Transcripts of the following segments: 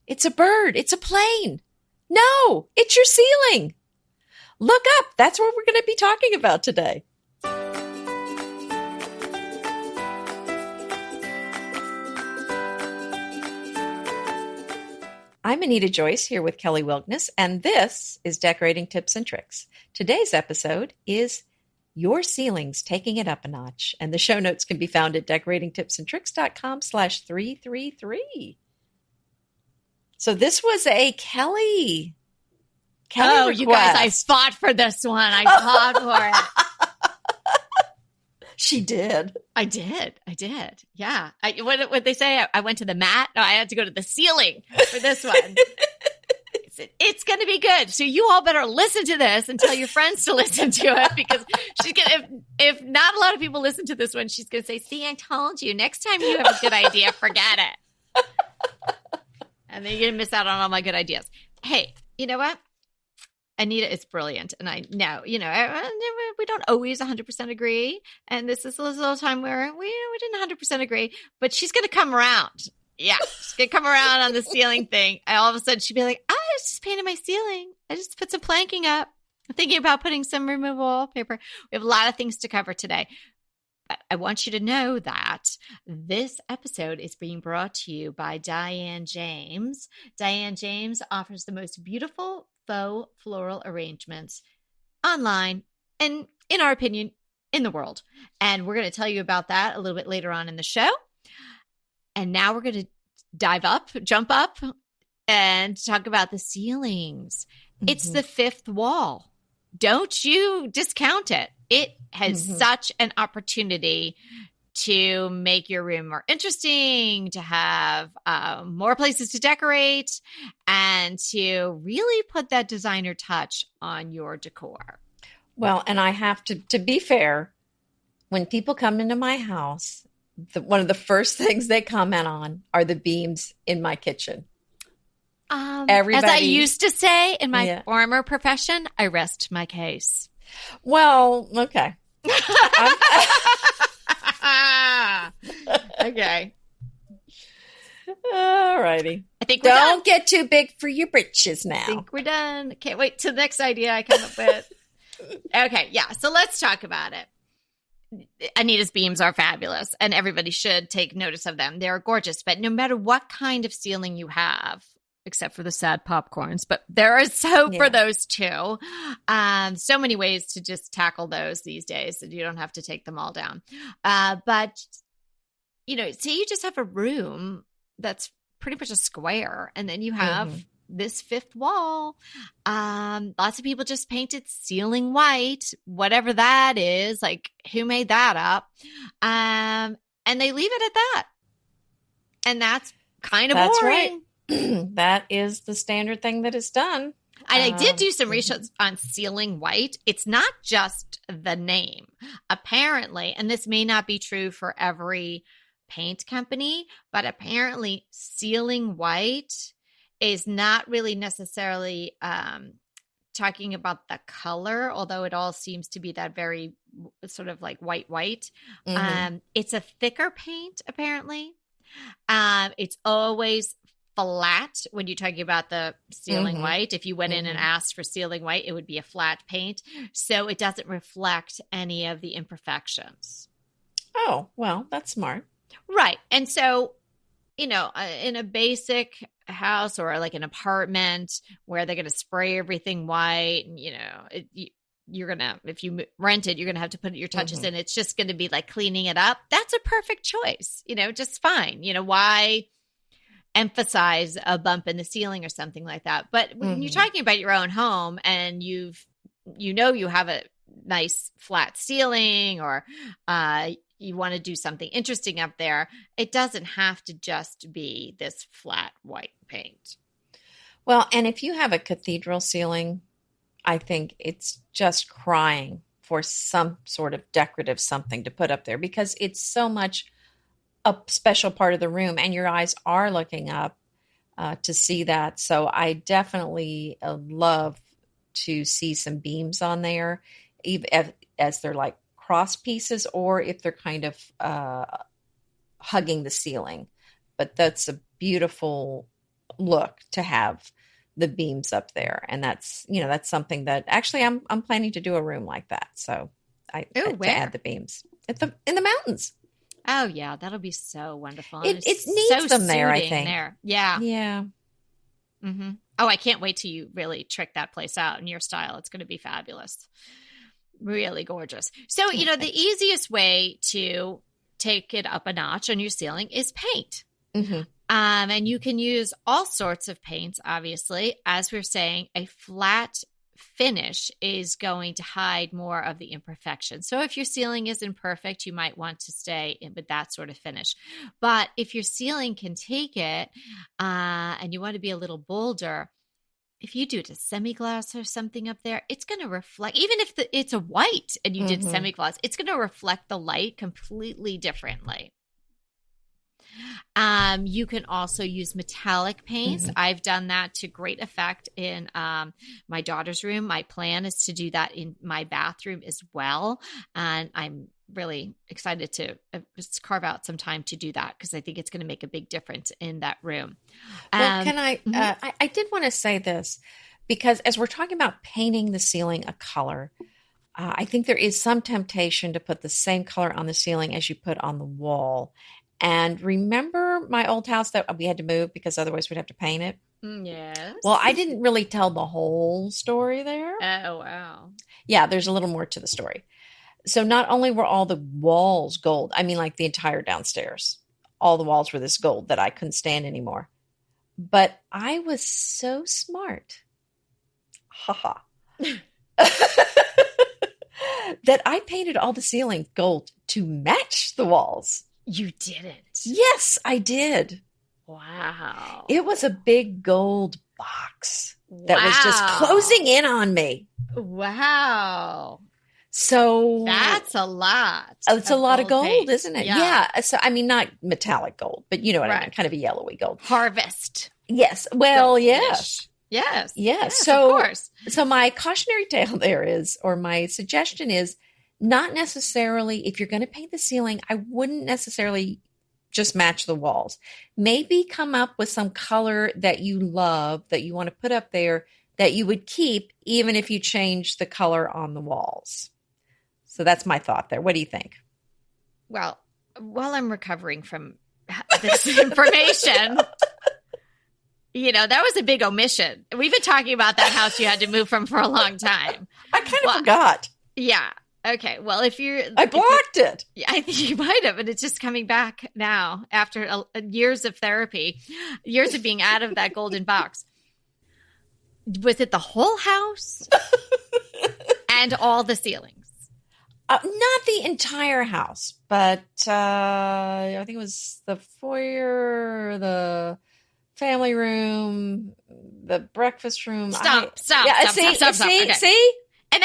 It's a bird. It's a plane. No, it's your ceiling. Look up. That's what we're going to be talking about today. I'm Anita Joyce here with Kelly Wilkness, and this is Decorating Tips and Tricks. Today's episode is Your Ceilings Taking It Up a Notch, and the show notes can be found at decoratingtipsandtricks.com/333. So this was a Kelly request. You guys, I fought for this one. I fought for it. She did. I did. Yeah. What they say? I went to the mat. No, I had to go to the ceiling for this one. It's going to be good. So you all better listen to this and tell your friends to listen to it, because she's going. If not a lot of people listen to this one, she's going to say, "See, I told you. Next time you have a good idea, forget it." And then you're going to miss out on all my good ideas. Hey, you know what? Anita is brilliant. And I know, we don't always 100% agree. And this is a little time where we didn't 100% agree, but she's going to come around. Yeah. She's going to come around on the ceiling thing. And all of a sudden she'd be like, I just painted my ceiling. I just put some planking up. I'm thinking about putting some removable wallpaper. We have a lot of things to cover today. But I want you to know that this episode is being brought to you by Diane James. Diane James offers the most beautiful faux floral arrangements online and, in our opinion, in the world. And we're going to tell you about that a little bit later on in the show. And now we're going to jump up and talk about the ceilings. Mm-hmm. It's the fifth wall. Don't you discount it. It has such an opportunity to make your room more interesting, to have more places to decorate, and to really put that designer touch on your decor. Well, and I have to be fair, when people come into my house, one of the first things they comment on are the beams in my kitchen. As I used to say in my former profession, I rest my case. Well, okay. Okay. All righty. I think we're Don't done. get too big for your britches now. I think we're done. Can't wait till the next idea I come up with. Okay, yeah. So let's talk about it. Anita's beams are fabulous, and everybody should take notice of them. They're gorgeous, but no matter what kind of ceiling you have, except for the sad popcorns, but there is hope for those too. So many ways to just tackle those these days that you don't have to take them all down. But, say you just have a room that's pretty much a square, and then you have this fifth wall. Lots of people just painted ceiling white, whatever that is, like who made that up? And they leave it at that. And that's kind of boring. Right. That is the standard thing that is done. And I did do some research on ceiling white. It's not just the name. Apparently, and this may not be true for every paint company, but apparently ceiling white is not really necessarily talking about the color, although it all seems to be that very sort of like white. It's a thicker paint, apparently. It's always flat when you're talking about the ceiling white. If you went in and asked for ceiling white, it would be a flat paint. So it doesn't reflect any of the imperfections. Oh, well, that's smart. Right. And so, in a basic house or like an apartment where they're going to spray everything white, and, you're going to, if you rent it, you're going to have to put your touches in. It's just going to be like cleaning it up. That's a perfect choice, just fine. Why emphasize a bump in the ceiling or something like that? But when you're talking about your own home and you have a nice flat ceiling, or you want to do something interesting up there, it doesn't have to just be this flat white paint. Well, and if you have a cathedral ceiling, I think it's just crying for some sort of decorative something to put up there, because it's so much a special part of the room and your eyes are looking up to see that. So I definitely love to see some beams on there, even as they're like cross pieces, or if they're kind of hugging the ceiling. But that's a beautiful look to have the beams up there. And that's something that actually I'm planning to do a room like that. So Oh, to add where? the beams in the mountains. Oh, yeah, that'll be so wonderful. And It it's needs so them there, I soothing think. there. Yeah. Yeah. Hmm. Oh, I can't wait till you really trick that place out in your style. It's going to be fabulous. Really gorgeous. So, Oh, the thanks. easiest way to take it up a notch on your ceiling is paint. Hmm. And you can use all sorts of paints, obviously. As we're saying, a flat finish is going to hide more of the imperfection. So if your ceiling isn't perfect, you might want to stay in with that sort of finish. But if your ceiling can take it and you want to be a little bolder, if you do it a semi-gloss or something up there, it's going to reflect, even if it's a white and you did Hmm. semi-gloss, it's going to reflect the light completely differently. You can also use metallic paints. Hmm. I've done that to great effect in my daughter's room. My plan is to do that in my bathroom as well. And I'm really excited to just carve out some time to do that because I think it's going to make a big difference in that room. Well, can Mhm. I did want to say this because as we're talking about painting the ceiling a color, I think there is some temptation to put the same color on the ceiling as you put on the wall. And remember my old house that we had to move because otherwise we'd have to paint it? Well, Yes. I didn't really tell the whole story there. Oh, wow. Yeah, there's a little more to the story. So not only were all the walls gold, I mean, like the entire downstairs, all the walls were this gold that I couldn't stand anymore. But I was so smart, haha, that I painted all the ceiling gold to match the walls. You didn't. Yes, I did. Wow. It was a big gold box that was just Wow. closing in on me. Wow. So That's a lot. it's a lot of gold, paint. isn't it? Yeah. Yeah. So, I mean, not metallic gold, but you know what I mean? Right. Kind of a yellowy gold. Harvest. Yes. Well, Gold yes. finish. Yes. Yes. Yes, So, of course. so my cautionary tale there is, or my suggestion is not necessarily if you're going to paint the ceiling, I wouldn't necessarily just match the walls. Maybe come up with some color that you love that you want to put up there that you would keep even if you change the color on the walls. So that's my thought there. What do you think? Well, while I'm recovering from this information, that was a big omission. We've been talking about that house you had to move from for a long time. I kind of forgot. Yeah. Okay. Well, I blocked it. Yeah, I think you might have, and it's just coming back now after years of therapy, years of being out of that golden box. Was it the whole house and all the ceilings? Not the entire house, but I think it was the foyer, the family room, the breakfast room. Stop. Yeah, See. Okay. see? And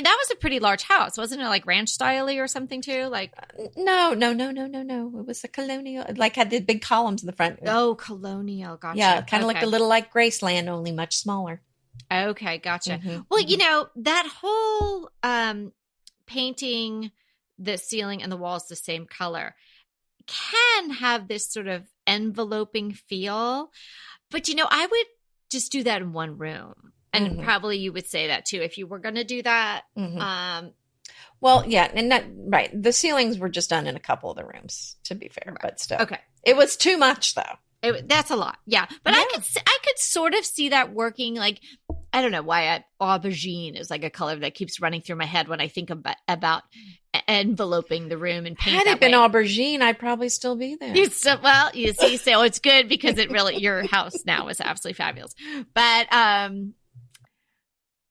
that was a pretty large house, wasn't it? Like ranch style-y or something too? Like No. It was a colonial, like had the big columns in the front. colonial. Gotcha. Yeah, kind of Okay. like a little like Graceland, only much smaller. Okay, gotcha. Mhm, Well, mhm. that whole painting the ceiling and the walls the same color can have this sort of enveloping feel. But, I would just do that in one room. And Mhm. probably you would say that too if you were going to do that. Mhm. Well, yeah, and that right. The ceilings were just done in a couple of the rooms, to be fair, but still, Okay. it was too much, though. That's a lot. Yeah. But Yeah. I could sort of see that working. Like, I don't know why aubergine is like a color that keeps running through my head when I think about enveloping the room and paint Had that it been way. aubergine, I'd probably still be there. Well, you see, so it's good because your house now is absolutely fabulous.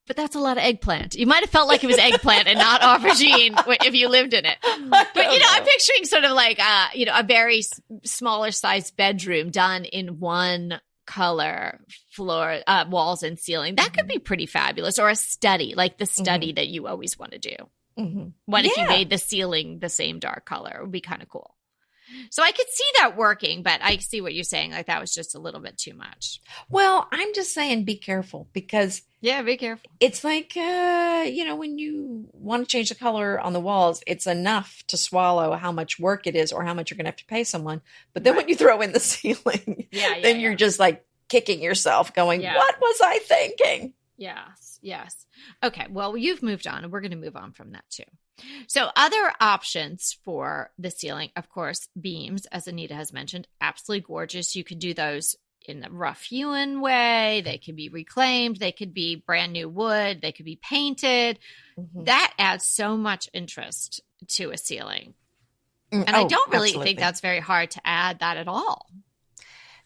But that's a lot of eggplant. You might have felt like it was eggplant and not aubergine if you lived in it. But, I'm picturing sort of like, a very smaller sized bedroom done in one color floor, walls and ceiling. That could be pretty fabulous. Or a study, like the study that you always want to do. Mhm. What if you Yeah. made the ceiling the same dark color? It would be kind of cool. So I could see that working, but I see what you're saying. Like that was just a little bit too much. Well, I'm just saying be careful because Yeah, be careful. it's like, when you want to change the color on the walls, it's enough to swallow how much work it is or how much you're going to have to pay someone. But then when you throw in the ceiling, then you're just like kicking yourself going, Yeah. what was I thinking? Yes. Yes. Okay. Well, you've moved on, and we're going to move on from that too. So, other options for the ceiling, of course, beams, as Anita has mentioned, absolutely gorgeous. You could do those in a rough hewn way. They could be reclaimed. They could be brand new wood. They could be painted. Mm-hmm. That adds so much interest to a ceiling. And I don't really think that's very hard to add that at all.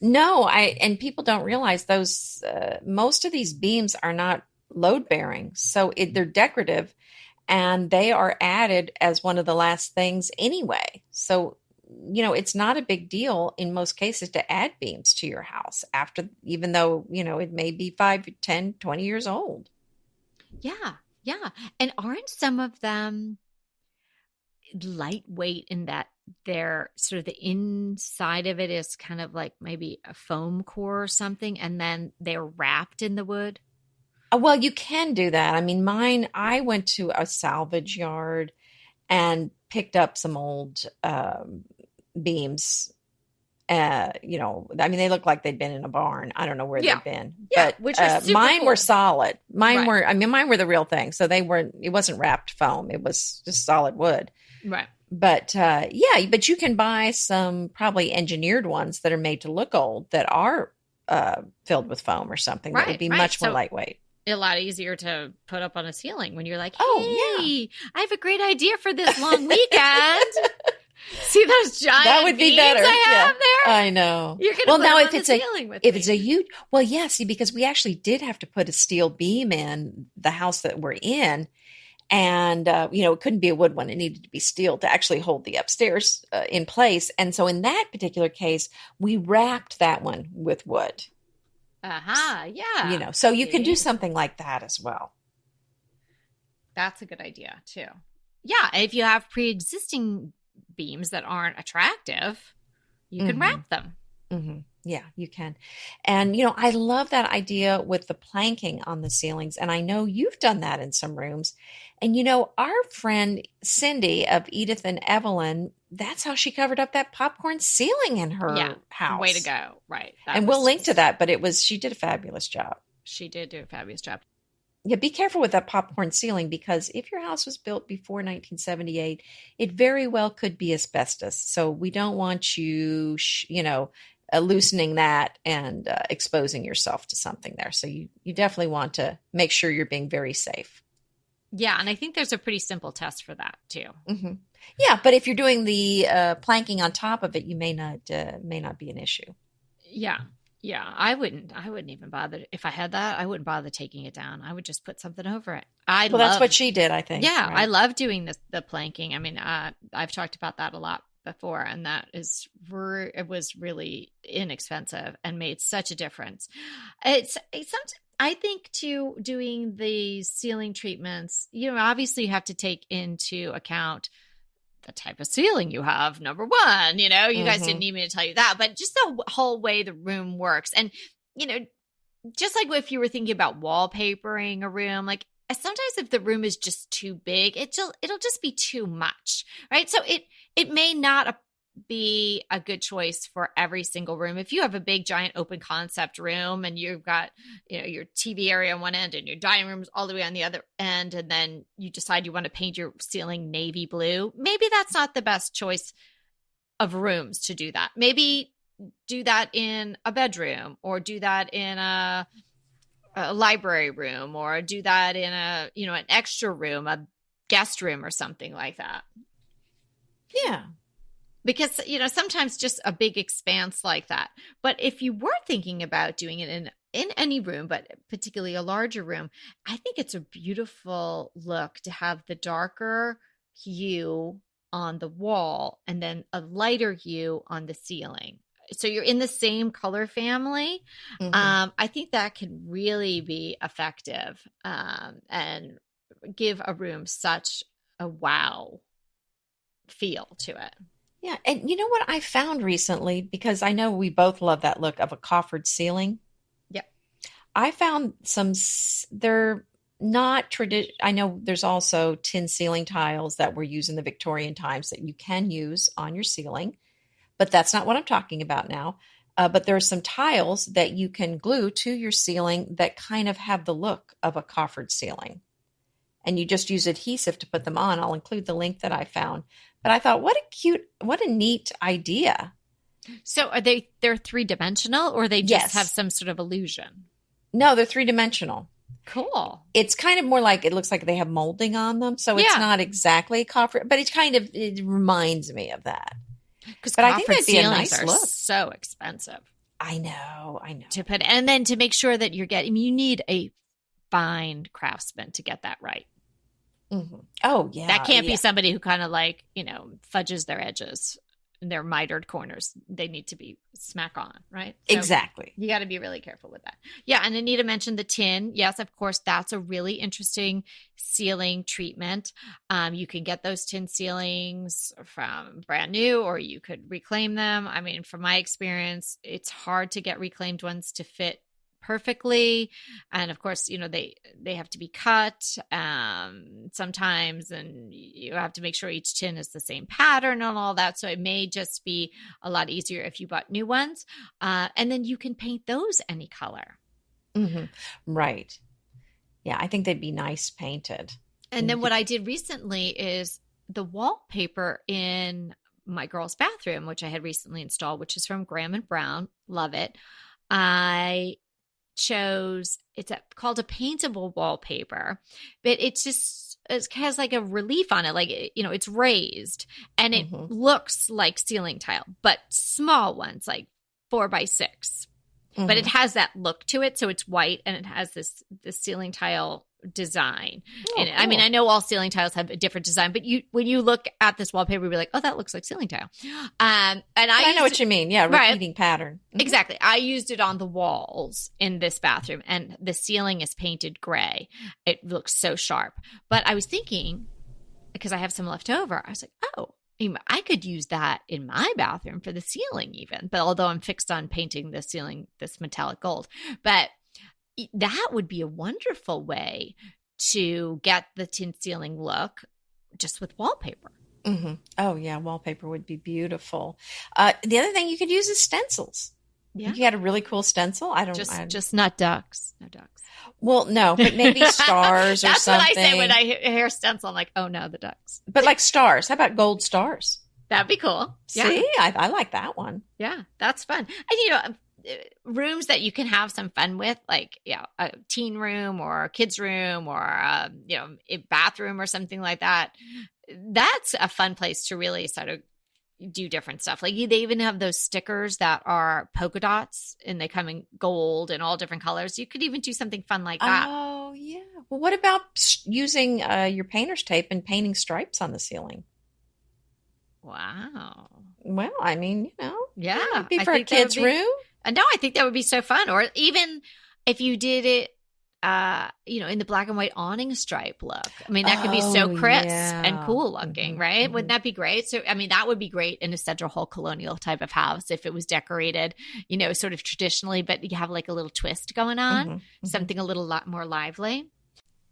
No, and people don't realize those, most of these beams are not load bearing. So they're decorative and they are added as one of the last things anyway. So, it's not a big deal in most cases to add beams to your house after, even though, it may be 5, 10, 20 years old. Yeah. Yeah. And aren't some of them lightweight in that they're sort of the inside of it is kind of like maybe a foam core or something, and then they're wrapped in the wood? Well, you can do that. I mean, I went to a salvage yard and picked up some old beams. I mean, they look like they'd been in a barn. I don't know where Yeah. they've been, Yeah, but which is super mine cool. were solid. Mine Right. mine were the real thing. So it wasn't wrapped foam. It was just solid wood. Right. But yeah, but you can buy some probably engineered ones that are made to look old that are filled with foam or something that would Right. be Right. much more So lightweight. a lot easier to put up on a ceiling when you're like, Oh, yeah. hey, I have a great idea for this long weekend. See those giant That would be beams better. I have there? I know. You're going to Well, put now them if on it's the ceiling with if me. it's a huge, well, yeah, see, because we actually did have to put a steel beam in the house that we're in, and it couldn't be a wood one; it needed to be steel to actually hold the upstairs in place. And so, in that particular case, we wrapped that one with wood. Aha, yeah. So you can do See? something like that as well. That's a good idea too. Yeah, if you have pre-existing beams that aren't attractive, you can Mm-hmm. wrap them. Mm-hmm. Yeah, you can. And, I love that idea with the planking on the ceilings. And I know you've done that in some rooms. And, our friend Cindy of Edith and Evelyn, that's how she covered up that popcorn ceiling in her house. Way to go. Right. And we'll link to that, but she did a fabulous job. She did do a fabulous job. Yeah, be careful with that popcorn ceiling because if your house was built before 1978, it very well could be asbestos. So we don't want you, loosening that and exposing yourself to something there. So you definitely want to make sure you're being very safe. Yeah, and I think there's a pretty simple test for that too. Mm-hmm. Yeah, but if you're doing the planking on top of it, you may not be an issue. Yeah. Yeah, I wouldn't even bother. If I had that, I wouldn't bother taking it down. I would just put something over it. That's what she did, I think. Yeah, right? I love doing the planking. I mean, I've talked about that a lot before, and it was really inexpensive and made such a difference. It's I think too, doing the ceiling treatments, obviously you have to take into account the type of ceiling you have, number one. You guys didn't need me to tell you that, but just the whole way the room works. And, just like if you were thinking about wallpapering a room, like sometimes if the room is just too big, it'll just be too much, right? So it may not be a good choice for every single room. If you have a big, giant, open concept room and you've got, your TV area on one end and your dining room's all the way on the other end, and then you decide you want to paint your ceiling navy blue, maybe that's not the best choice of rooms to do that. Maybe do that in a bedroom, or do that in a library room, or do that in an extra room, a guest room or something like that. Yeah. Because, sometimes just a big expanse like that. But if you were thinking about doing it in any room, but particularly a larger room, I think it's a beautiful look to have the darker hue on the wall and then a lighter hue on the ceiling. So you're in the same color family. Mm-hmm. I think that can really be effective and give a room such a wow feel to it. Yeah. And you know what I found recently, because I know we both love that look of a coffered ceiling. Yep. I found they're not traditional. I know there's also tin ceiling tiles that were used in the Victorian times that you can use on your ceiling, but that's not what I'm talking about now. But there are some tiles that you can glue to your ceiling that kind of have the look of a coffered ceiling. And you just use adhesive to put them on. I'll include the link that I found. But I thought, what a neat idea. So they're 3-dimensional, or they just Yes. have some sort of illusion? No, they're 3-dimensional. Cool. It's kind of more like, it looks like they have molding on them. So it's Yeah. not exactly a coffer, but it reminds me of that. Because But I think coffered that'd be a ceilings nice are look. so expensive I know. to put, and then to make sure that you need a fine craftsman to get that right. Mm-hmm. Oh, yeah. That can't yeah. be somebody who kind of like, fudges their edges and their mitered corners. They need to be smack on, right? So Exactly. you got to be really careful with that. Yeah. And Anita mentioned the tin. Yes, of course, that's a really interesting ceiling treatment. You can get those tin ceilings from brand new, or you could reclaim them. I mean, from my experience, it's hard to get reclaimed ones to fit perfectly, and of course they have to be cut sometimes, and you have to make sure each tin is the same pattern and all that, so it may just be a lot easier if you bought new ones, and then you can paint those any color. Mm-hmm. Right. Yeah, I think they'd be nice painted. And then what I did recently is the wallpaper in my girl's bathroom, which I had recently installed, which is from Graham and Brown. Love it. I chose, called a paintable wallpaper, but it has like a relief on it, like it's raised, and it looks like ceiling tile, but small ones, like 4x6. But it has that look to it, so it's white and it has this ceiling tile design. Oh, and cool. I mean, I know all ceiling tiles have a different design, but when you look at this wallpaper, you'll be like, oh, that looks like ceiling tile. And I know what you mean. Yeah, repeating right. pattern. Exactly. I used it on the walls in this bathroom, and the ceiling is painted gray. It looks so sharp. But I was thinking, because I have some left over, I was like, oh, I could use that in my bathroom for the ceiling even. But although I'm fixed on painting the ceiling this metallic gold, but that would be a wonderful way to get the tin ceiling look just with wallpaper. Mm-hmm. Oh, yeah. Wallpaper would be beautiful. The other thing you could use is stencils. Yeah. You had a really cool stencil. Just not ducks. No ducks. Well, no, but maybe stars or That's something. That's what I say when I hear stencil. I'm like, oh no, the ducks. But like stars. How about gold stars? That'd be cool. See, yeah. I like that one. Yeah, that's fun. And rooms that you can have some fun with, like a teen room or a kid's room or a bathroom or something like that. That's a fun place to really sort of do different stuff. Like they even have those stickers that are polka dots, and they come in gold and all different colors. You could even do something fun like that. Oh yeah. Well, what about using your painter's tape and painting stripes on the ceiling? Wow. Well, I mean, yeah, it'd be for a kid's room. No, I think that would be so fun. Or even if you did it, in the black and white awning stripe look. I mean, that could be so crisp and cool looking, right? Wouldn't that be great? So, I mean, that would be great in a Central Hall colonial type of house if it was decorated, sort of traditionally, but you have like a little twist going on, something a little lot more lively.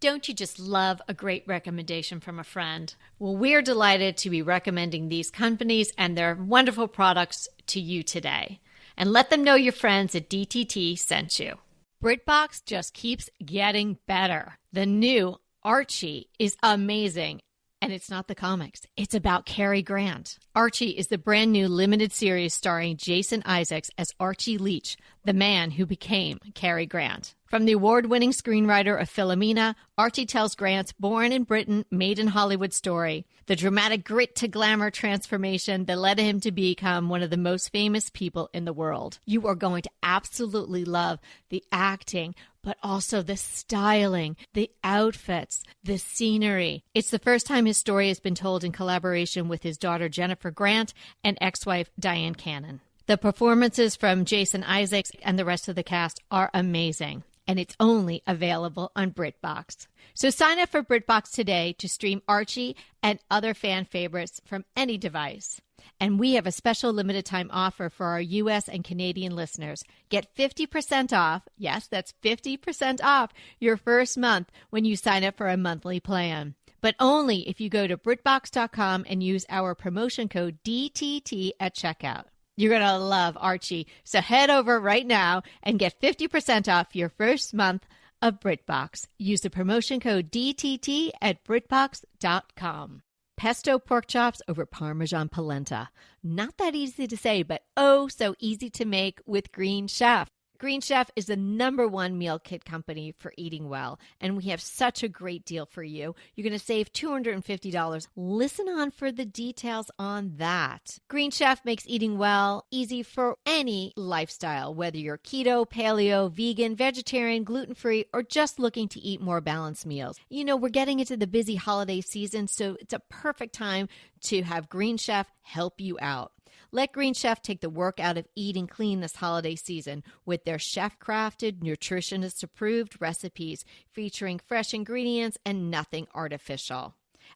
Don't you just love a great recommendation from a friend? Well, we're delighted to be recommending these companies and their wonderful products to you today. And let them know your friends at DTT sent you. BritBox just keeps getting better. The new Archie is amazing. And it's not the comics. It's about Cary Grant. Archie is the brand new limited series starring Jason Isaacs as Archie Leach, the man who became Cary Grant. From the award-winning screenwriter of Philomena, Archie tells Grant's born in Britain, made in Hollywood story, the dramatic grit to glamour transformation that led him to become one of the most famous people in the world. You are going to absolutely love the acting, but also the styling, the outfits, the scenery. It's the first time his story has been told in collaboration with his daughter Jennifer Grant and ex-wife Diane Cannon. The performances from Jason Isaacs and the rest of the cast are amazing, and it's only available on BritBox. So sign up for BritBox today to stream Archie and other fan favorites from any device. And we have a special limited time offer for our U.S. and Canadian listeners. Get 50% off, yes, that's 50% off your first month when you sign up for a monthly plan. But only if you go to BritBox.com and use our promotion code DTT at checkout. You're going to love Archie. So head over right now and get 50% off your first month of BritBox. Use the promotion code DTT at BritBox.com. Pesto pork chops over Parmesan polenta. Not that easy to say, but oh so easy to make with Green Chef. Green Chef is the #1 meal kit company for eating well, and we have such a great deal for you. You're going to save $250. Listen on for the details on that. Green Chef makes eating well easy for any lifestyle, whether you're keto, paleo, vegan, vegetarian, gluten-free, or just looking to eat more balanced meals. You know, we're getting into the busy holiday season, so it's a perfect time to have Green Chef help you out. Let Green Chef take the work out of eating clean this holiday season with their chef-crafted, nutritionist-approved recipes featuring fresh ingredients and nothing artificial.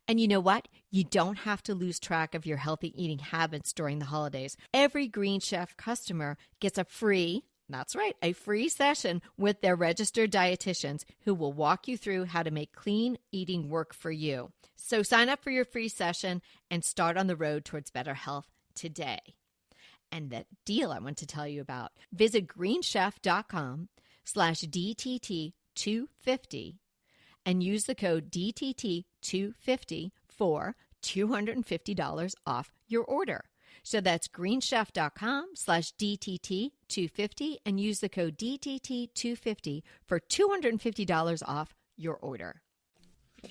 And you know what? You don't have to lose track of your healthy eating habits during the holidays. Every Green Chef customer gets a free session with their registered dietitians who will walk you through how to make clean eating work for you. So sign up for your free session and start on the road towards better health today. And that deal I want to tell you about, visit greenchef.com/DTT250 and use the code DTT250 for $250 off your order. So that's greenchef.com/DTT250 and use the code DTT250 for $250 off your order.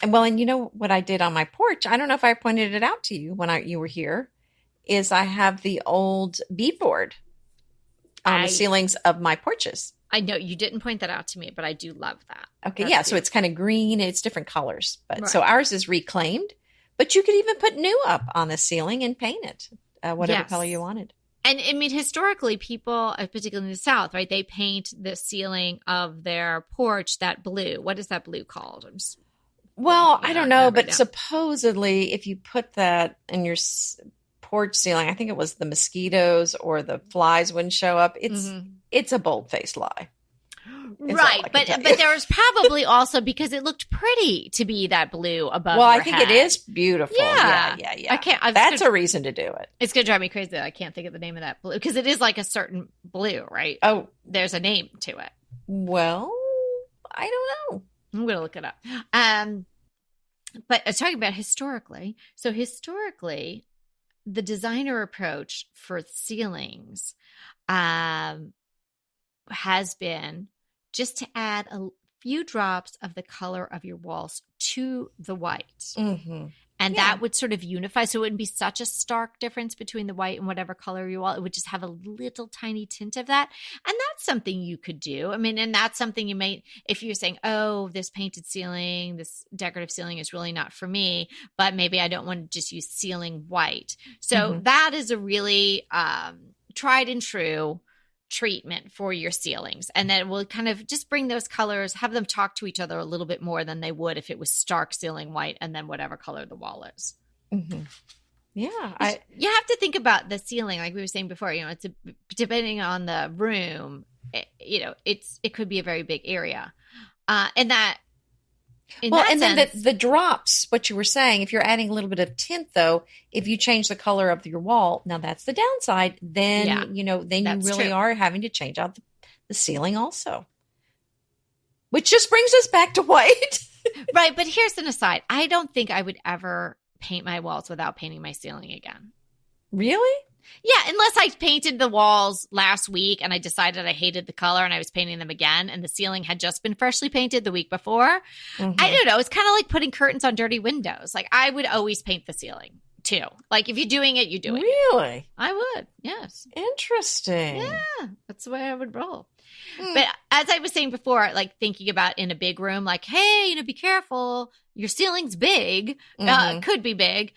And you know what I did on my porch? I don't know if I pointed it out to you when you were here. Is I have the old beadboard on the ceilings of my porches. I know you didn't point that out to me, but I do love that. Okay, That's yeah, cute. so it's kind of green. It's different colors. But Right. So ours is reclaimed, but you could even put new up on the ceiling and paint it whatever Yes. color you wanted. And I mean, historically, people, particularly in the South, right, they paint the ceiling of their porch that blue. What is that blue called? Well, I don't know, but now. supposedly if you put that in your porch ceiling, I think it was the mosquitoes or the flies wouldn't show up. It's a bold-faced lie. Right, but there was probably also because it looked pretty to be that blue above. Well, your I think head. it is beautiful. Yeah. That's a reason to do it. It's gonna drive me crazy that I can't think of the name of that blue because it is like a certain blue, right? Oh, there's a name to it. Well, I don't know. I'm gonna look it up. But talking about historically, so historically, the designer approach for ceilings has been just to add a few drops of the color of your walls to the white. Mm-hmm. And that would sort of unify. So it wouldn't be such a stark difference between the white and whatever color you want. It would just have a little tiny tint of that. And that's something you could do. I mean, and that's something you might, if you're saying, oh, this painted ceiling, this decorative ceiling is really not for me, but maybe I don't want to just use ceiling white. So that is a really tried and true treatment for your ceilings, and then we'll kind of just bring those colors, have them talk to each other a little bit more than they would if it was stark ceiling white and then whatever color the wall is. Yeah, you have to think about the ceiling, like we were saying before. You know, it's depending on the room. It could be a very big area, and that. Then the drops, what you were saying, if you're adding a little bit of tint, though, if you change the color of your wall, now that's the downside. Then, you really are having to change out the ceiling also. Which just brings us back to white. Right. But here's an aside. I don't think I would ever paint my walls without painting my ceiling again. Really? Yeah, unless I painted the walls last week and I decided I hated the color and I was painting them again and the ceiling had just been freshly painted the week before. I don't know. It's kind of like putting curtains on dirty windows. Like I would always paint the ceiling too. Like if you're doing it, you do it. Really? I would. Yes. Interesting. Yeah. That's the way I would roll. But as I was saying before, like thinking about in a big room, like, hey, be careful. Your ceiling's big. Could be big.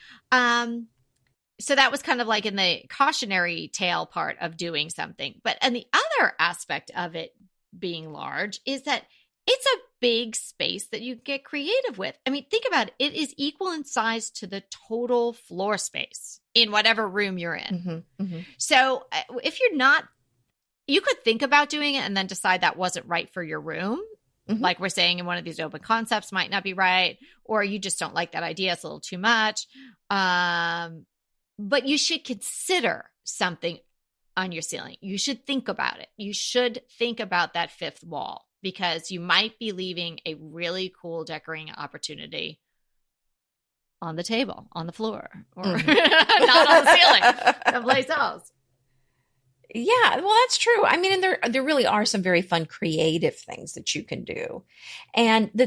So that was kind of like in the cautionary tale part of doing something. But and the other aspect of it being large is that it's a big space that you get creative with. I mean, think about it. It is equal in size to the total floor space in whatever room you're in. So if you're not, you could think about doing it and then decide that wasn't right for your room. Like we're saying in one of these open concepts might not be right, or you just don't like that idea. It's a little too much. But you should consider something on your ceiling. You should think about it. You should think about that fifth wall, because you might be leaving a really cool decorating opportunity on the table, on the floor, or not on the ceiling, someplace else. Yeah, well, that's true. I mean, and there really are some very fun creative things that you can do. And the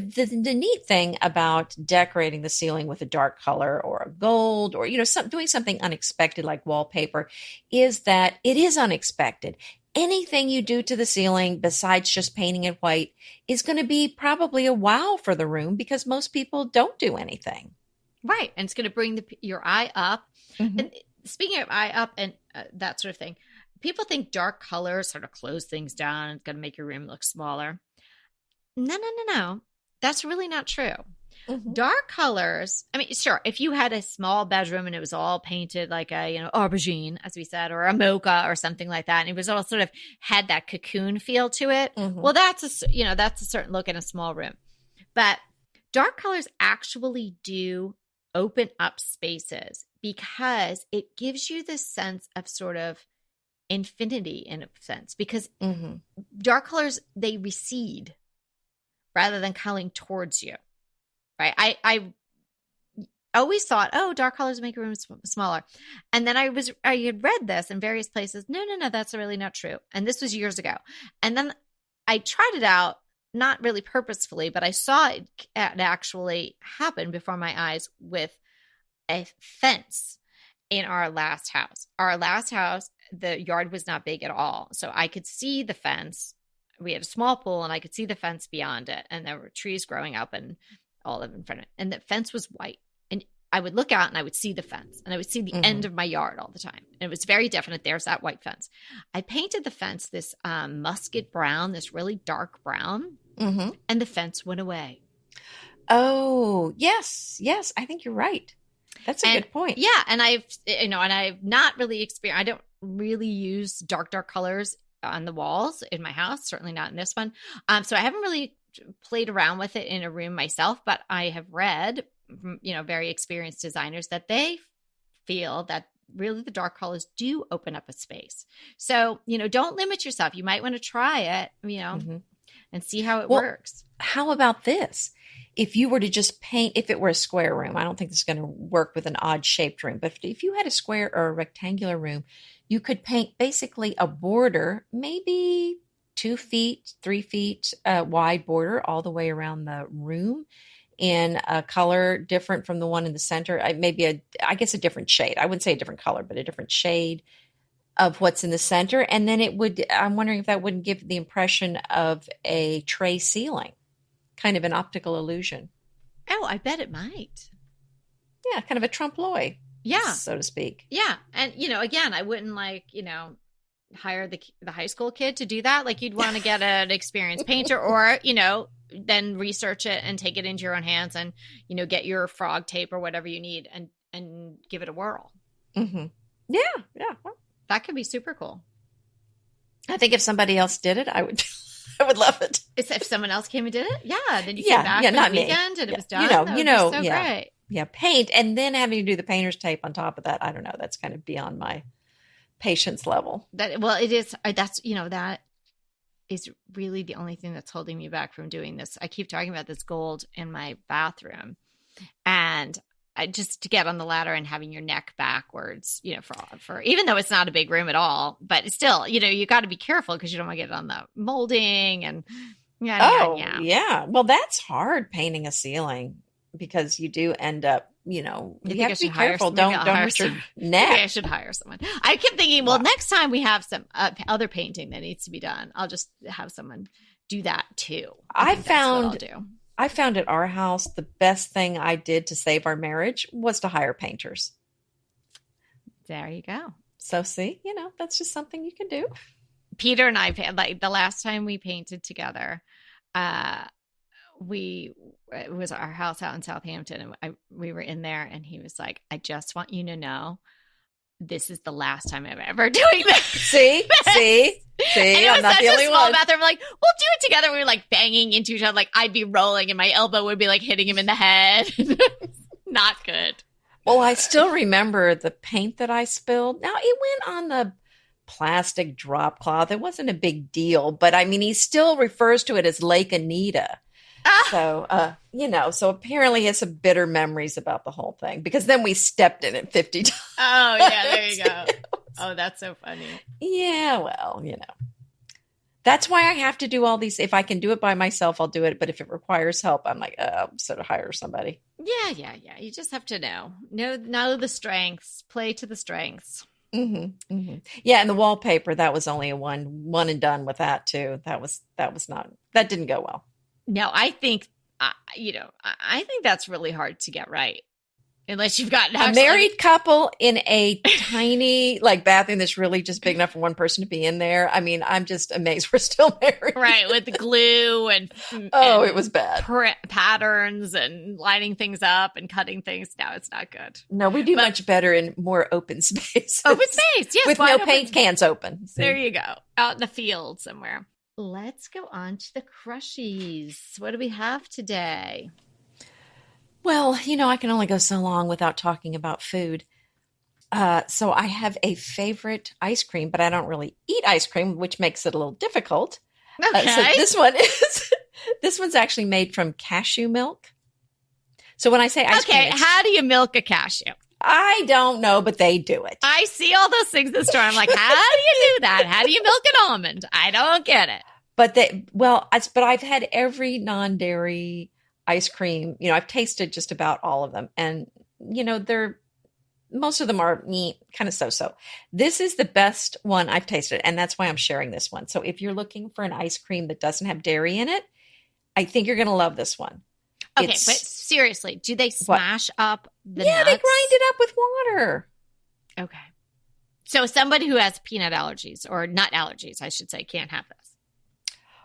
neat thing about decorating the ceiling with a dark color or a gold, or doing something unexpected like wallpaper, is that it is unexpected. Anything you do to the ceiling besides just painting it white is going to be probably a wow for the room, because most people don't do anything. Right. And it's going to bring your eye up. Mm-hmm. And speaking of eye up and that sort of thing, people think dark colors sort of close things down. It's going to make your room look smaller. No. That's really not true. Mm-hmm. Dark colors, I mean, sure, if you had a small bedroom and it was all painted like a, aubergine, as we said, or a mocha or something like that, and it was all sort of had that cocoon feel to it, well, that's a certain look in a small room. But dark colors actually do open up spaces, because it gives you this sense of sort of infinity, in a sense, because dark colors, they recede rather than coming towards you, right? I always thought, oh, dark colors make a room smaller. And then I had read this in various places. No, that's really not true. And this was years ago. And then I tried it out, not really purposefully, but I saw it actually happen before my eyes with a fence in our last house. Our last house, the yard was not big at all. So I could see the fence. We had a small pool and I could see the fence beyond it. And there were trees growing up and all of them in front of it. And the fence was white. And I would look out and I would see the fence, and I would see the end of my yard all the time. And it was very definite. There's that white fence. I painted the fence this musket brown, this really dark brown. And the fence went away. Oh, yes. I think you're right. That's a good point. Yeah. And I've not really experienced, I don't really use dark colors on the walls in my house, certainly not in this one. So I haven't really played around with it in a room myself, but I have read, very experienced designers, that they feel that really the dark colors do open up a space. So, don't limit yourself. You might want to try it, and see how it works. How about this? If you were to just paint, if it were a square room, I don't think this is going to work with an odd shaped room, but if you had a square or a rectangular room, you could paint basically a border, maybe 2 feet, 3 feet wide border all the way around the room, in a color different from the one in the center. I guess a different shade. I wouldn't say a different color, but a different shade of what's in the center. And then I'm wondering if that wouldn't give the impression of a tray ceiling, kind of an optical illusion. Oh, I bet it might. Yeah, kind of a trompe l'oeil. Yeah. So to speak. Yeah. And, again, I wouldn't hire the high school kid to do that. Like, you'd want to get an experienced painter, or, then research it and take it into your own hands and, get your frog tape or whatever you need and give it a whirl. Mm-hmm. Yeah. Well, that could be super cool. I think if somebody else did it, I would love it. If someone else came and did it? Yeah. Then you came back for the weekend and it was done. That would be so great. Yeah, paint, and then having to do the painter's tape on top of that. I don't know. That's kind of beyond my patience level. It is. That is really the only thing that's holding me back from doing this. I keep talking about this gold in my bathroom, and just to get on the ladder and having your neck backwards, for even though it's not a big room at all, but it's still, you got to be careful because you don't want to get it on the molding and yeah. Well, that's hard, painting a ceiling, because you do end up, you have to be careful. Don't hurt your neck. Maybe I should hire someone. I kept thinking, next time we have some other painting that needs to be done, I'll just have someone do that too. I found at our house, the best thing I did to save our marriage was to hire painters. There you go. So see, that's just something you can do. Peter and I, like the last time we painted together, it was our house out in Southampton, and we were in there, and he was like, I just want you to know, this is the last time I'm ever doing this. See, I'm not the only one. Bathroom. We're like, we'll do it together. We were like banging into each other. Like, I'd be rolling and my elbow would be like hitting him in the head. Not good. Well, I still remember the paint that I spilled. Now, it went on the plastic drop cloth. It wasn't a big deal, but I mean, he still refers to it as Lake Anita. So, so apparently he has some bitter memories about the whole thing because then we stepped in it 50 times. Oh, yeah, there you go. Oh, that's so funny. Yeah, well, that's why I have to do all these. If I can do it by myself, I'll do it. But if it requires help, I'm like, sort of hire somebody. Yeah. You just have to know the strengths, play to the strengths. Mm-hmm, mm-hmm. Yeah, and the wallpaper, that was only a one and done with that too. That didn't go well. No, I think, I think that's really hard to get right. Unless you've got a married couple in a tiny bathroom that's really just big enough for one person to be in there. I mean, I'm just amazed we're still married. Right, with the glue and it was bad. Patterns and lining things up and cutting things. No, it's not good. No, we do much better in more open space. Open space, yes. With no paint cans open. See? There you go. Out in a field somewhere. Let's go on to the crushies. What do we have today? Well, I can only go so long without talking about food. So I have a favorite ice cream, but I don't really eat ice cream, which makes it a little difficult. Okay. So this one's actually made from cashew milk. So when I say ice cream, how do you milk a cashew? I don't know, but they do it. I see all those things in the store. I'm like, how do you do that? How do you milk an almond? I don't get it. But I've had every non-dairy ice cream. I've tasted just about all of them, and most of them are kind of so. This is the best one I've tasted, and that's why I'm sharing this one. So if you're looking for an ice cream that doesn't have dairy in it, I think you're going to love this one. Okay, but seriously, do they smash up the nuts? Yeah, they grind it up with water. Okay. So somebody who has peanut allergies or nut allergies, I should say, can't have this.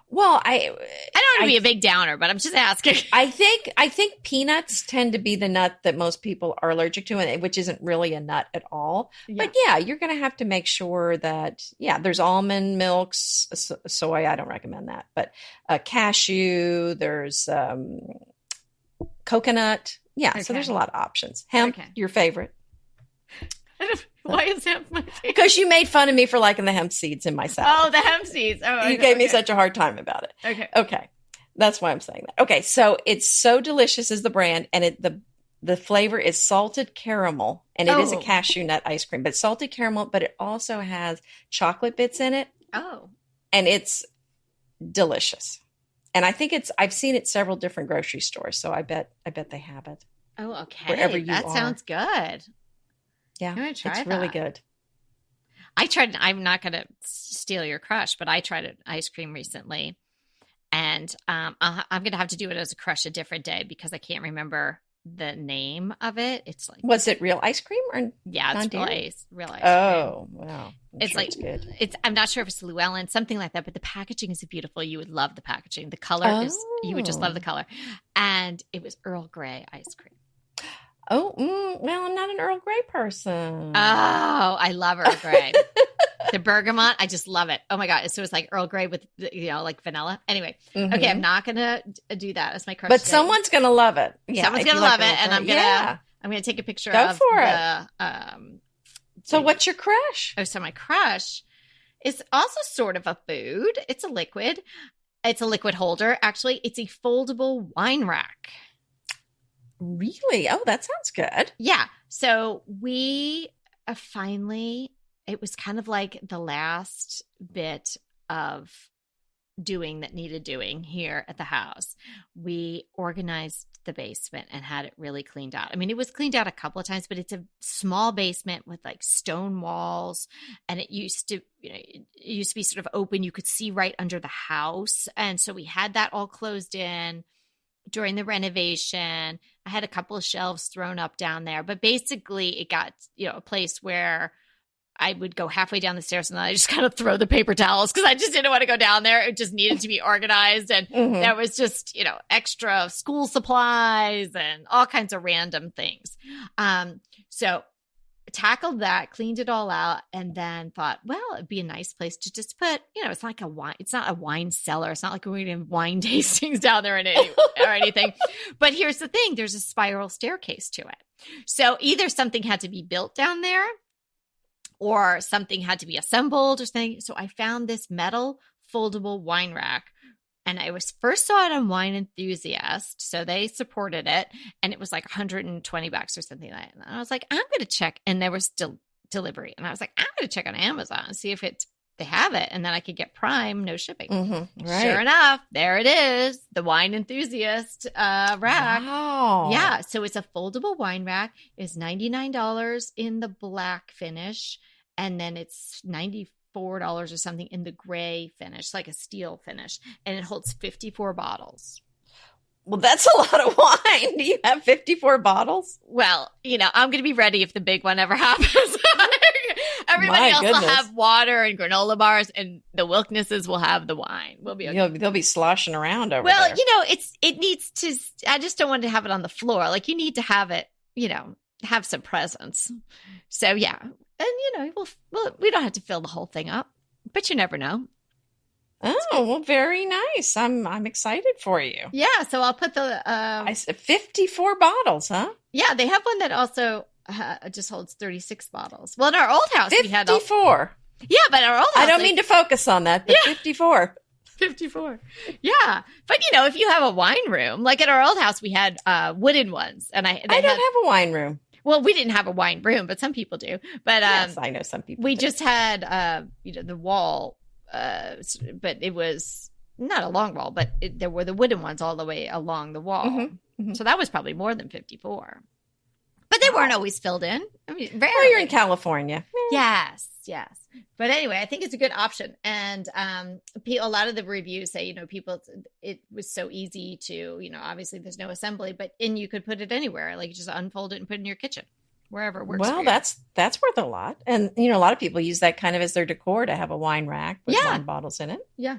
Well, I don't want to be a big downer, but I'm just asking. I think peanuts tend to be the nut that most people are allergic to, which isn't really a nut at all. Yeah. But yeah, you're going to have to make sure that, there's almond milks, soy. I don't recommend that, but cashew, there's coconut. Yeah. Okay. So there's a lot of options. Hemp, your favorite. Why is hemp my favorite? Because you made fun of me for liking the hemp seeds in my salad. Oh, the hemp seeds. Oh, you gave me such a hard time about it. Okay. That's why I'm saying that. Okay. So it's So Delicious is the brand, and the flavor is salted caramel, and it is a cashew nut ice cream, but salted caramel, but it also has chocolate bits in it. Oh. And it's delicious. And I think I've seen it several different grocery stores, so I bet they have it. Oh, okay. Wherever you are. Sounds good. Yeah, I'm gonna try it's really good. I'm not going to steal your crush, but I tried an ice cream recently, and I'm going to have to do it as a crush a different day because I can't remember the name of it. It's like, was it real ice cream or it's real ice cream. Oh, wow. It's good. I'm not sure if it's Llewellyn, something like that, but the packaging is beautiful. You would love the packaging. The color you would just love the color. And it was Earl Grey ice cream. Oh, well, I'm not an Earl Grey person. Oh, I love Earl Grey. The bergamot, I just love it. Oh my God. So it's like Earl Grey with, like vanilla. Anyway, okay, I'm not going to do that as my crush. But someone's going to love it. Yeah, someone's going to love it. And I'm going to take a picture of it. So what's your crush? Oh, so my crush is also sort of a food. It's a liquid. It's a liquid holder. Actually, it's a foldable wine rack. Really? Oh, that sounds good. Yeah. So we finally, it was kind of like the last bit of doing that needed doing here at the house. We organized the basement and had it really cleaned out. I mean, it was cleaned out a couple of times, but it's a small basement with like stone walls, and it used to be sort of open. You could see right under the house. And so we had that all closed in during the renovation. I had a couple of shelves thrown up down there, but basically it got, a place where I would go halfway down the stairs and then I just kind of throw the paper towels because I just didn't want to go down there. It just needed to be organized. And there was just, extra school supplies and all kinds of random things. So tackled that, cleaned it all out, and then thought, well, it'd be a nice place to just put, it's like a wine. It's not a wine cellar. It's not like we're going to have wine tastings down there or anything. But here's the thing. There's a spiral staircase to it. So either something had to be built down there, or something had to be assembled or something. So I found this metal foldable wine rack. And I was first saw it on Wine Enthusiast, so they supported it, and it was like $120 or something like that. And I was like, I'm going to check, and there was still delivery, and I was like, I'm going to check on Amazon and see if they have it, and then I could get Prime, no shipping. Right. Sure enough, there it is, the Wine Enthusiast rack. Wow. Yeah, so it's a foldable wine rack. It's $99 in the black finish, and then it's $94 or something in the gray finish, like a steel finish, and it holds 54 bottles. Well, that's a lot of wine. Do you have 54 bottles? Well, I'm going to be ready if the big one ever happens. Everybody else will have water and granola bars, and the Wilknesses will have the wine. We'll be okay. They'll be sloshing around over there. Well, it needs to. I just don't want to have it on the floor. Like, you need to have it. Have some presence. So yeah, and we don't have to fill the whole thing up, but you never know. Oh, well, very nice. I'm excited for you. Yeah, so I'll put the I said 54 bottles, huh? Yeah, they have one that also just holds 36 bottles. Well, in our old house 54. We had 54. Yeah, but our old house, I don't mean to focus on that, but 54. 54. Yeah. But if you have a wine room, like at our old house we had wooden ones, and I don't have a wine room. Well, we didn't have a wine room, but some people do. But yes, I know some people. We just had the wall, but it was not a long wall, but there were the wooden ones all the way along the wall. Mm-hmm. Mm-hmm. So that was probably more than 54. But they weren't always filled in. I mean, rarely. Well, you're in California. Yes. But anyway, I think it's a good option. And a lot of the reviews say, it was so easy to, obviously there's no assembly, and you could put it anywhere. Like, you just unfold it and put it in your kitchen, wherever it works. Well, that's worth a lot. And, a lot of people use that kind of as their decor, to have a wine rack with wine bottles in it. Yeah.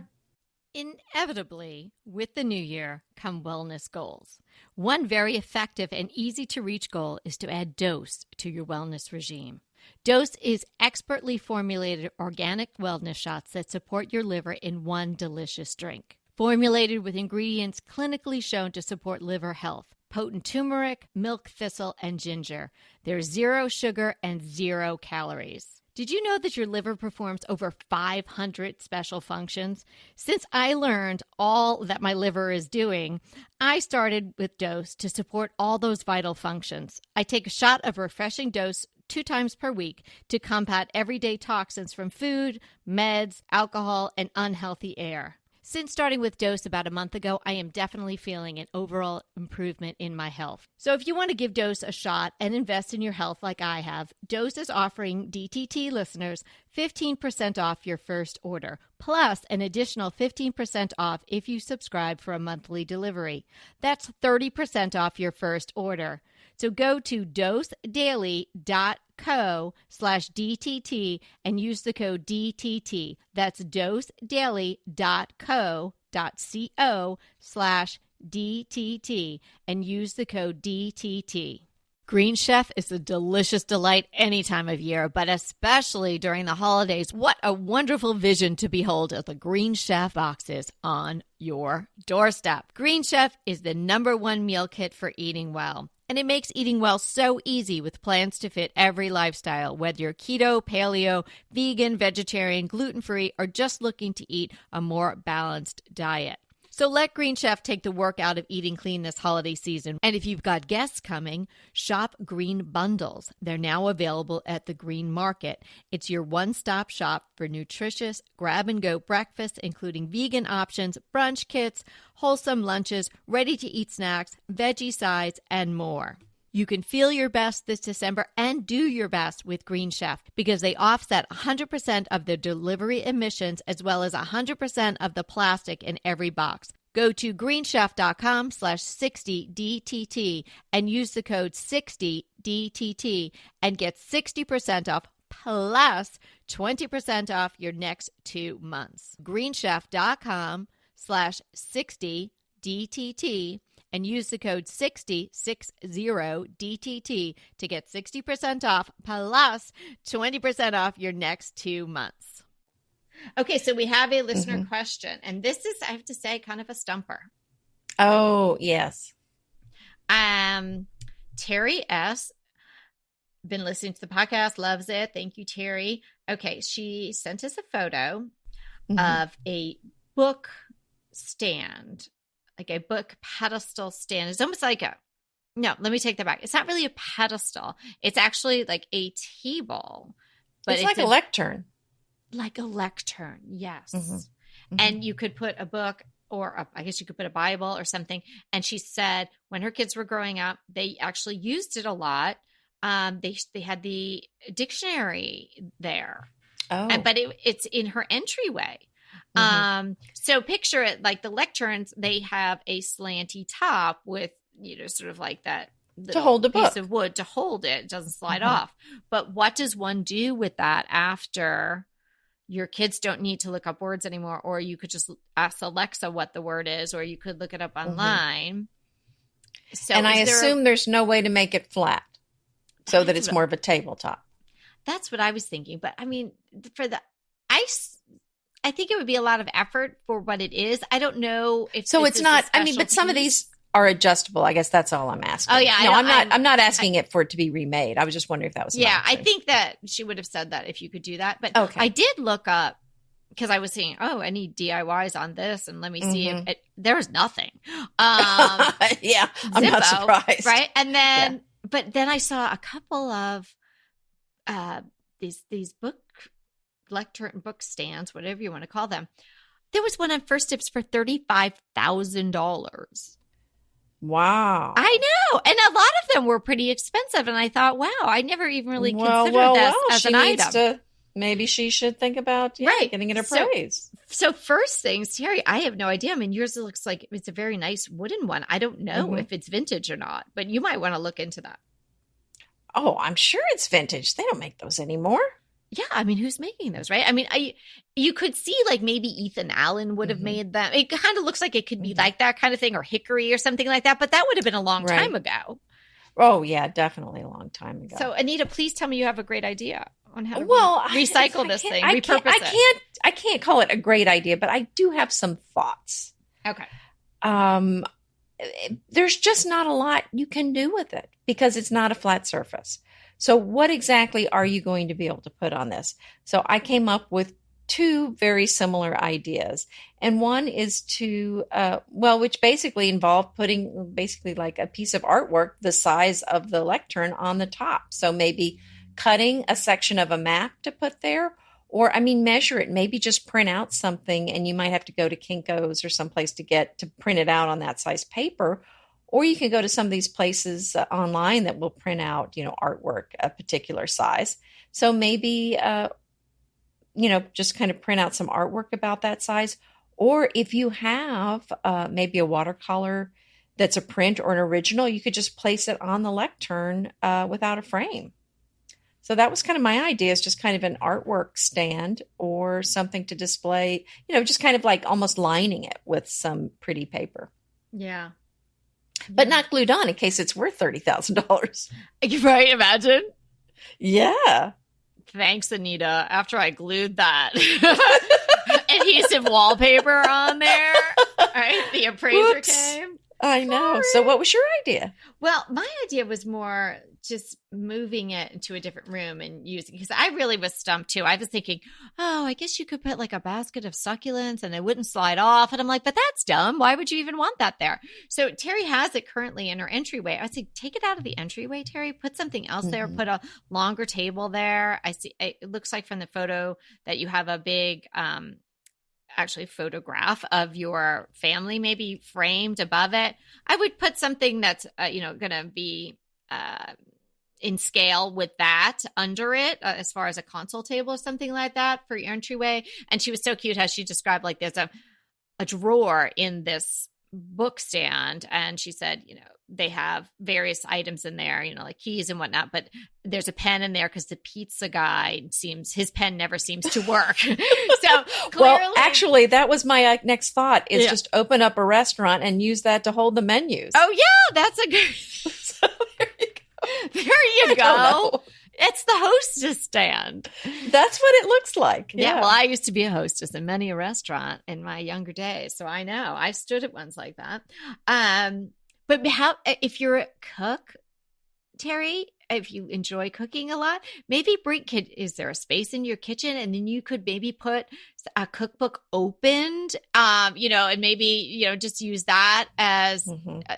Inevitably, with the new year come wellness goals. One very effective and easy to reach goal is to add dose to your wellness regime. Dose is expertly formulated organic wellness shots that support your liver in one delicious drink. Formulated with ingredients clinically shown to support liver health: potent turmeric, milk thistle, and ginger. There's 0 sugar and 0 calories. Did you know that your liver performs over 500 special functions? Since I learned all that my liver is doing, I started with Dose to support all those vital functions. I take a shot of refreshing Dose 2 times per week to combat everyday toxins from food, meds, alcohol, and unhealthy air. Since starting with Dose about a month ago, I am definitely feeling an overall improvement in my health. So if you want to give Dose a shot and invest in your health like I have, Dose is offering DTT listeners 15% off your first order, plus an additional 15% off if you subscribe for a monthly delivery. That's 30% off your first order. So go to dosedaily.co/DTT and use the code DTT. That's dosedaily.co.co/DTT and use the code DTT. Green Chef is a delicious delight any time of year, but especially during the holidays. What a wonderful vision to behold as the Green Chef boxes on your doorstep. Green Chef is the #1 meal kit for eating well. And it makes eating well so easy with plans to fit every lifestyle, whether you're keto, paleo, vegan, vegetarian, gluten-free, or just looking to eat a more balanced diet. So let Green Chef take the work out of eating clean this holiday season. And if you've got guests coming, shop Green Bundles. They're now available at the Green Market. It's your one-stop shop for nutritious grab-and-go breakfasts, including vegan options, brunch kits, wholesome lunches, ready-to-eat snacks, veggie sides, and more. You can feel your best this December and do your best with Green Chef because they offset 100% of the delivery emissions as well as 100% of the plastic in every box. Go to greenchef.com/60DTT and use the code 60DTT and get 60% off plus 20% off your next 2 months. greenchef.com/60DTT and use the code 60DTT to get 60% off plus 20% off your next 2 months. Okay, so we have a listener question, and this is, I have to say, kind of a stumper. Oh, yes. Terry S. been listening to the podcast, loves it. Thank you, Terry. Okay, she sent us a photo of a book stand, like a book pedestal stand. It's almost like no, let me take that back. It's not really a pedestal. It's actually like a table. But it's like a lectern. Like a lectern, yes. And you could put a book or I guess you could put a Bible or something. And she said when her kids were growing up, they actually used it a lot. They had the dictionary there. But it's in her entryway. So picture it like the lecterns, they have a slanty top with, sort of like that to hold the piece book of wood to hold it. It doesn't slide off. But what does one do with that after your kids don't need to look up words anymore? Or you could just ask Alexa what the word is, or you could look it up online. So and I assume there's no way to make it flat so that it's more of a tabletop. That's what I was thinking. But I mean, for the ice, I think it would be a lot of effort for what it is. I don't know if so. It's not. I mean, but some of these are adjustable. I guess that's all I'm asking. Oh yeah, no, I'm not asking it for it to be remade. I was just wondering if that was. I think that she would have said that if you could do that. But I did look up because I was saying, any DIYs on this, and let me see if there was nothing. Yeah, I'm not surprised. Right, and then but then I saw a couple of these lectern book stands, whatever you want to call them. There was one on First Tips for $35,000. Wow. I know. And a lot of them were pretty expensive. And I thought, wow, I never even really considered this as an item. Maybe she should think about getting it appraised. So first things, Terry, I have no idea. I mean, yours looks like it's a very nice wooden one. I don't know if it's vintage or not, but you might want to look into that. Oh, I'm sure it's vintage. They don't make those anymore. Yeah, I mean, who's making those, right? I mean, you could see like maybe Ethan Allen would have made them. It kind of looks like it could be like that kind of thing, or hickory or something like that, but that would have been a long time ago. Oh, yeah, definitely a long time ago. So, Anita, please tell me you have a great idea on how to recycle this thing, repurpose it. I can't call it a great idea, but I do have some thoughts. Okay. There's just not a lot you can do with it because it's not a flat surface. So what exactly are you going to be able to put on this? So I came up with two very similar ideas. And one is to, which basically involved putting basically like a piece of artwork the size of the lectern on the top. So maybe cutting a section of a map to put there, or measure it, maybe just print out something, and you might have to go to Kinko's or someplace to print it out on that size paper. Or you can go to some of these places online that will print out, artwork a particular size. So maybe, just kind of print out some artwork about that size. Or if you have maybe a watercolor that's a print or an original, you could just place it on the lectern without a frame. So that was kind of my idea, is just kind of an artwork stand or something to display, just kind of like almost lining it with some pretty paper. Yeah. But not glued on in case it's worth $30,000. Right, imagine. Yeah. Thanks, Anita. After I glued that adhesive wallpaper on there, right? The appraiser came. I know. Sorry. So what was your idea? Well, my idea was more just moving it into a different room and using, because I really was stumped too. I was thinking, I guess you could put like a basket of succulents and it wouldn't slide off. And I'm like, but that's dumb. Why would you even want that there? So Terry has it currently in her entryway. I was like, take it out of the entryway, Terry. Put something else there. Put a longer table there. I see. It looks like from the photo that you have a big, actually photograph of your family maybe framed above it. I would put something that's, going to be in scale with that under it, as far as a console table or something like that for your entryway. And she was so cute how she described like there's a drawer in this book stand. And she said, they have various items in there, like keys and whatnot, but there's a pen in there because the pizza guy his pen never seems to work. So clearly, well, actually that was my next thought, is just open up a restaurant and use that to hold the menus. Oh yeah, that's a good. So there you go. There you go. It's the hostess stand. That's what it looks like. Yeah. Well, I used to be a hostess in many a restaurant in my younger days, so I know. I stood at ones like that. But if you're a cook, Terry, if you enjoy cooking a lot, maybe is there a space in your kitchen? And then you could maybe put a cookbook opened, and maybe, just use that as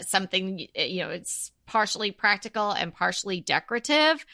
something, it's partially practical and partially decorative.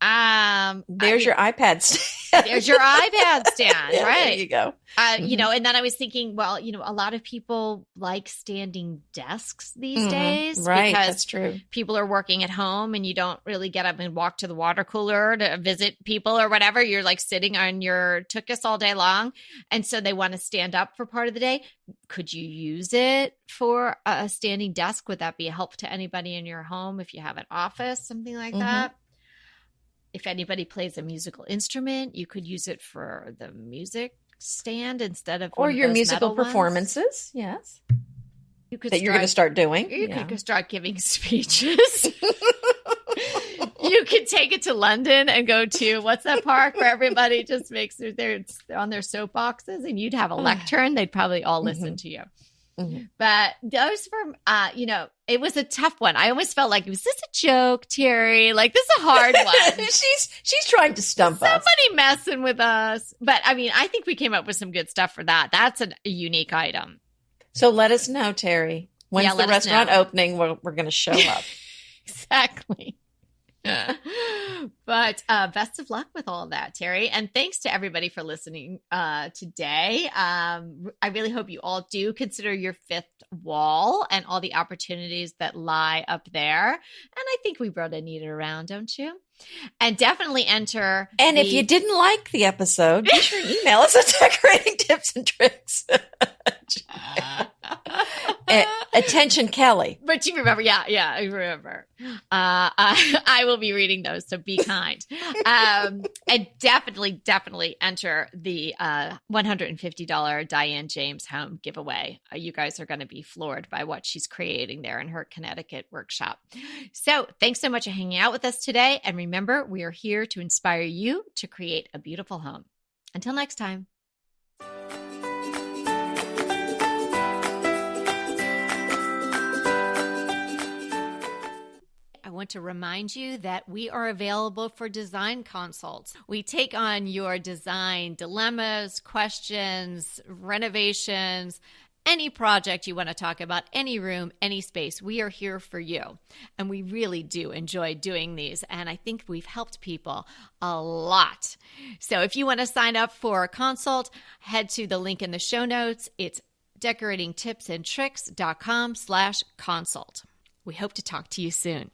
There's your iPad stand. There's your iPad stand, Yeah, right? there you go. And then I was thinking, well, a lot of people like standing desks these days, Right, because that's true. people are working at home and you don't really get up and walk to the water cooler to visit people or whatever. You're like sitting on your tuchus all day long. And so they want to stand up for part of the day. Could you use it for a standing desk? Would that be a help to anybody in your home if you have an office, something like that? If anybody plays a musical instrument, you could use it for the music stand instead of or your musical performances. Yes, you could that you're going to start doing. You could start giving speeches. You could take it to London and go to what's that park where everybody just makes they're on their soapboxes, and you'd have a lectern. They'd probably all listen to you. But those were, it was a tough one. I almost felt like, was this a joke, Terry? Like, this is a hard one. she's trying to stump us. Somebody messing with us. But I mean, I think we came up with some good stuff for that. That's a unique item. So let us know, Terry. When's the restaurant opening? We're going to show up. Exactly. But best of luck with all of that, Terry. And thanks to everybody for listening today. I really hope you all do consider your fifth wall and all the opportunities that lie up there. And I think we brought Anita around, don't you? And definitely enter. And if you didn't like the episode, be sure to email us at decorating tips and tricks. Attention, Kelly. But you remember, yeah, I remember. I will be reading those, so be kind. And definitely enter the $150 Diane James home giveaway. You guys are going to be floored by what she's creating there in her Connecticut workshop. So thanks so much for hanging out with us today. And remember, we are here to inspire you to create a beautiful home. Until next time. I want to remind you that we are available for design consults. We take on your design dilemmas, questions, renovations, any project you want to talk about, any room, any space. We are here for you. And we really do enjoy doing these. And I think we've helped people a lot. So if you want to sign up for a consult, head to the link in the show notes. It's decoratingtipsandtricks.com/consult. We hope to talk to you soon.